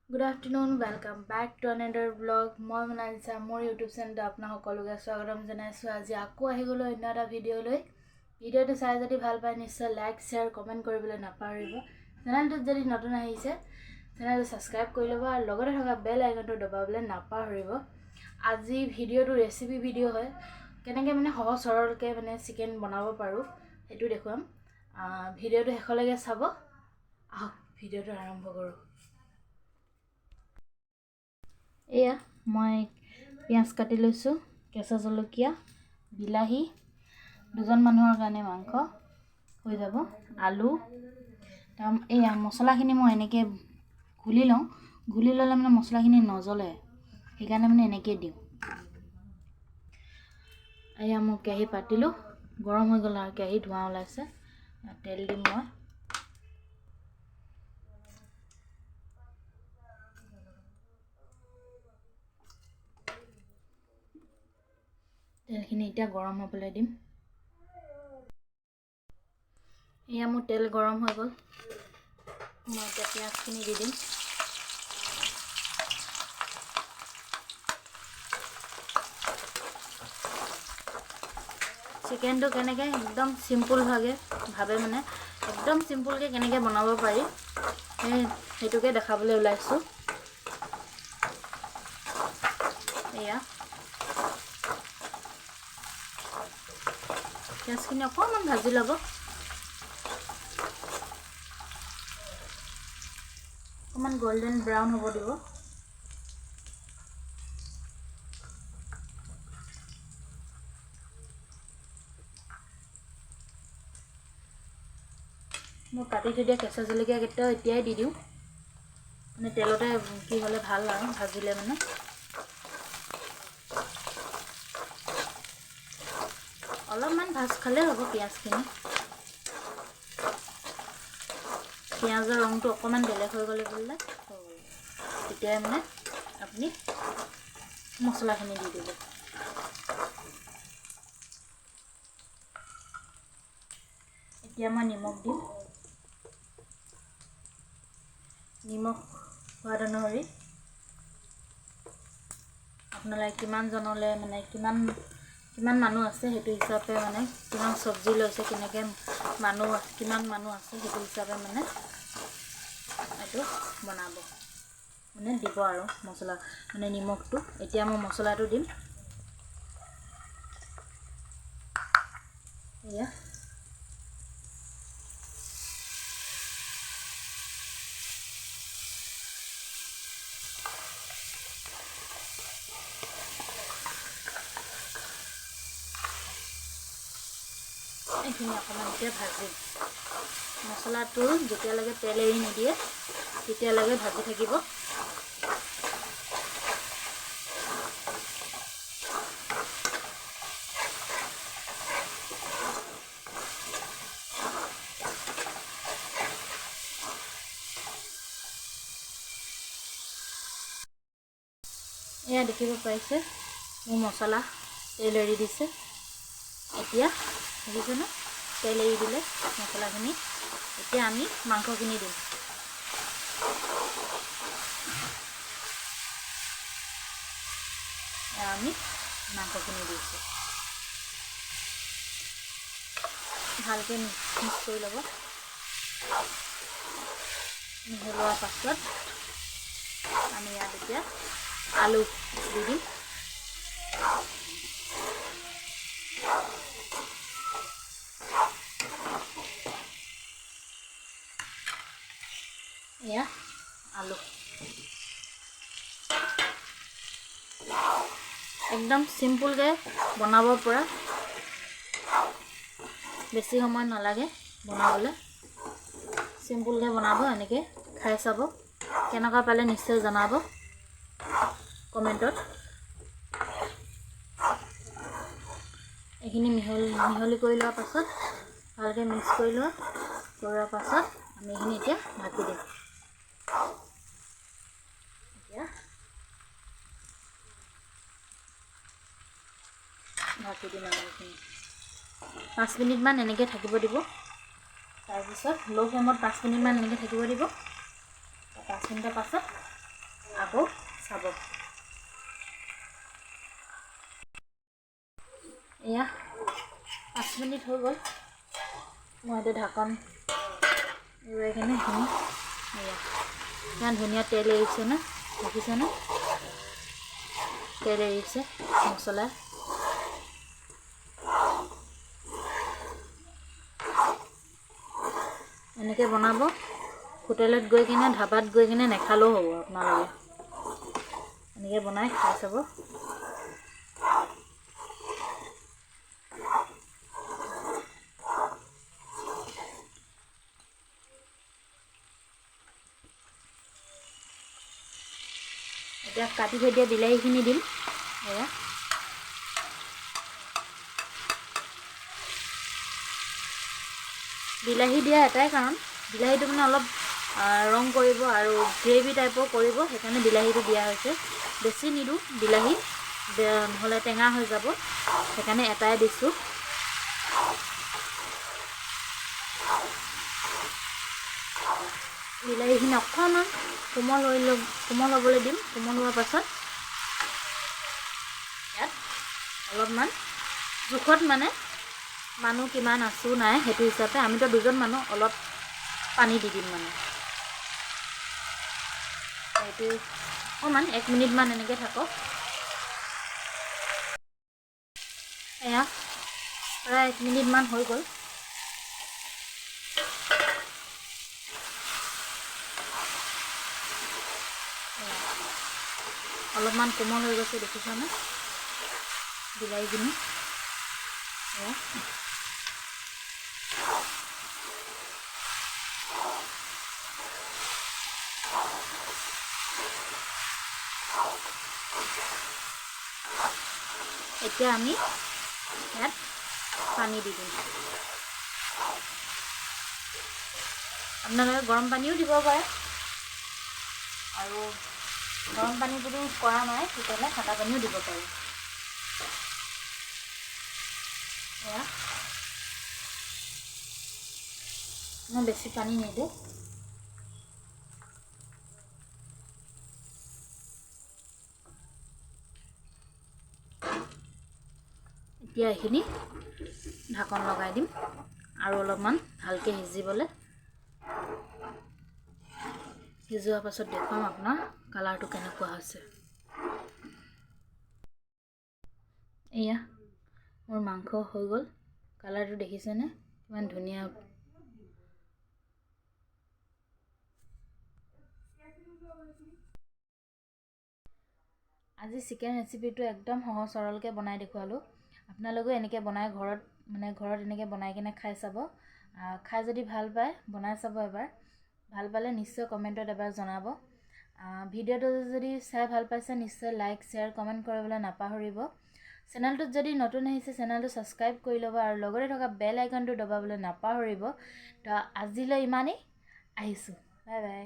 Good afternoon, welcome back to another vlog. মই মনালিছা মোৰ YouTube চেনেলত আপোনাক সকলোকে স্বাগতম জনাইছোঁ। আজি আকৌ আহি গ'লো অন্য এটা ভিডিঅ' লৈ। ভিডিঅ'টো চাই যদি ভাল পায় নিশ্চয় লাইক শ্বেয়াৰ কমেণ্ট কৰিবলৈ নাপাহৰিব। চেনেলটোত যদি নতুন আহিছে চেনেলটো ছাবস্ক্ৰাইব কৰি ল'ব আৰু লগতে থকা বেল আইকনটো দবাবলৈ নাপাহৰিব। আজি ভিডিঅ'টো ৰেচিপি ভিডিঅ' হয়। কেনেকৈ সহজ সৰলকৈ চিকেন বনাব পাৰোঁ সেইটো দেখুৱাম। ভিডিঅ'টো শেষলৈকে চাব। আহক ভিডিঅ'টো আৰম্ভ কৰোঁ। এয়া মই পিঁয়াজ কাটি লৈছোঁ, কেঁচা জলকীয়া, বিলাহী, দুজন মানুহৰ কাৰণে মাংস হৈ যাব, আলু। এয়া মছলাখিনি মই এনেকৈ ঘুলি লওঁ। ঘুলি ল'লে মছলাখিনি নজ্বলে, সেইকাৰণে এনেকৈ দিওঁ। এয়া মই কেৰাহী পাতিলোঁ, গৰম হৈ গ'ল আৰু কেৰাহী ধোঁৱা ওলাইছে। তেল দিম মই। তেলখিনি এতিয়া গৰম হ'বলৈ দিম। এয়া মোৰ তেল গৰম হৈ গ'ল। মই এতিয়া পিঁয়াজখিনি দি দিম। চিকেনটো কেনেকৈ একদম চিম্পুলভাৱে একদম চিম্পুলকৈ কেনেকৈ বনাব পাৰি সেইটোকে দেখাবলৈ ওলাইছোঁ। এয়া পিঁয়াজখিনি অকণমান ভাজি ল'ব। অকণমান গল্ডেন ব্ৰাউন হ'ব দিব। মই কাটি থৈ দিয়া কেঁচা জলকীয়াকেইটাও এতিয়াই দি দিওঁ। তেলতে কি হ'লে ভাল আৰু ভাজিলে অলপমান ভাজ খালেই হ'ব। পিঁয়াজৰ ৰংটো অকণমান বেলেগ হৈ গ'লে তেতিয়াই আপুনি মছলাখিনি দি দিব। এতিয়া মই নিমখ দিম। নিমখ সোৱাদ অনুসৰি আপোনালোকে কিমান জনলৈ কিমান মানুহ আছে সেইটো হিচাপে কিমান চব্জি লৈছে, কিমান মানুহ আছে সেইটো হিচাপে এইটো বনাব দিব আৰু মছলা নিমখটো। এতিয়া মই মছলাটো দিম। এয়া এইখিনি অকণমান এতিয়া ভাজিম। মছলাটো যেতিয়ালৈকে তেল এৰি নিদিয়ে তেতিয়ালৈকে ভাজি থাকিব। এয়া দেখিব পাৰিছে মোৰ মছলা তেল এৰি দিছে। এতিয়া দেখিছেনে তেল এৰি দিলে মছলাখিনি। এতিয়া আমি মাংসখিনি দিম। আমি মাংসখিনি দিছোঁ। ভালকৈ মিক্স কৰি ল'ব। মিহলোৱাৰ পাছত আমি ইয়াত এতিয়া আলু দি দিম। এয়া আলু একদম চিম্পুলকৈ বনাব পৰা, বেছি সময় নালাগে বনাবলৈ। চিম্পুলকৈ বনাব, এনেকৈ খাই চাব। কেনেকুৱা পালে নিশ্চয় জনাব কমেণ্টত। এইখিনি মিহলি কৰি লোৱাৰ পাছত ভালকৈ মিক্স কৰি লোৱাৰ পাছত আমি এইখিনি এতিয়া ঢাকি দিম। ঢাকি দিম আৰু এইখিনি 5 মিনিটমান এনেকৈ থাকিব দিব। তাৰপিছত ল' ফ্লেমত 5 মিনিটমান এনেকৈ থাকিব দিব। 5 মিনিটৰ পাছত আকৌ চাব। এয়া 5 মিনিট হৈ গ'ল। মই এইটো ঢাকন এৰুৱাই কিনে সেইখিনি এয়া ইমান ধুনীয়া তেল এৰিছে না, দেখিছেনে? তেল এৰিছে মছলা। এনেকৈ বনাব। হোটেলত গৈ কিনে ধাবাত গৈ কিনে নেখালেও হ'ব আপোনালোকে। এনেকৈ বনাই খাই চাব। এতিয়া কাটি থৈ দিয়া বিলাহীখিনি দিম। এয়া বিলাহী দিয়া এটাই কাৰণ, বিলাহীটো মানে অলপ ৰং কৰিব আৰু গ্ৰেভি টাইপৰ কৰিব, সেইকাৰণে বিলাহীটো দিয়া হৈছে। বেছি নিদিওঁ বিলাহী, নহ'লে টেঙা হৈ যাব, সেইকাৰণে এটাই দিছোঁ। বিলাহীখিনি অকণমান কোমল হ'বলৈ দিম। কোমল হোৱাৰ পাছত ইয়াত অলপমান জোখত, মানে মানুহ কিমান আছোঁ নাই সেইটো হিচাপে, আমিতো 2জন মানুহ, অলপ পানী দি দিম। মানে এইটো অকণমান 1 মিনিটমান এনেকৈ থাকক। এয়া প্ৰায় 1 মিনিটমান হৈ গ'ল। অলপমান কোমল হৈ গৈছে, দেখিছানে বিলাহীখিনি? এতিয়া আমি ইয়াত পানী দি দিম। আপোনালোকে গৰম পানীও দিব পাৰে, আৰু গৰম পানী যদি কৰা নাই তেতিয়াহ'লে ঠাণ্ডা পানীও দিব পাৰে। এয়া মই বেছি পানী নিদিওঁ। এতিয়া এইখিনি ঢাকন লগাই দিম আৰু অলপমান ভালকৈ সিজিবলৈ। সিজোৱাৰ পাছত দেখুৱাম আপোনাৰ কালাৰটো কেনেকুৱা হৈছে। এয়া মোৰ মাংস হৈ গ'ল। কালাৰটো দেখিছেনে কিমান ধুনীয়া। আজি চিকেন ৰেচিপিটো একদম সহজ সৰলকৈ বনাই দেখুৱালোঁ। আপোনালোকেও এনেকৈ বনাই ঘৰত এনেকৈ বনাই কিনে খাই চাব। খাই যদি ভাল পায় বনাই চাব এবাৰ। ভাল পালে নিশ্চয় কমেণ্টত এবাৰ জনাব। ভিডিঅ'টো যদি চাই ভাল পাইছে নিশ্চয় লাইক, শ্বেয়াৰ, কমেণ্ট কৰিবলৈ নাপাহৰিব। চেনেলটোত যদি নতুন আহিছে চেনেলটো ছাবস্ক্ৰাইব কৰি ল'ব আৰু লগতে থকা বেল আইকনটো দবাবলৈ নাপাহৰিব। তো আজিলৈ ইমানেই, আহিছোঁ। Bye bye.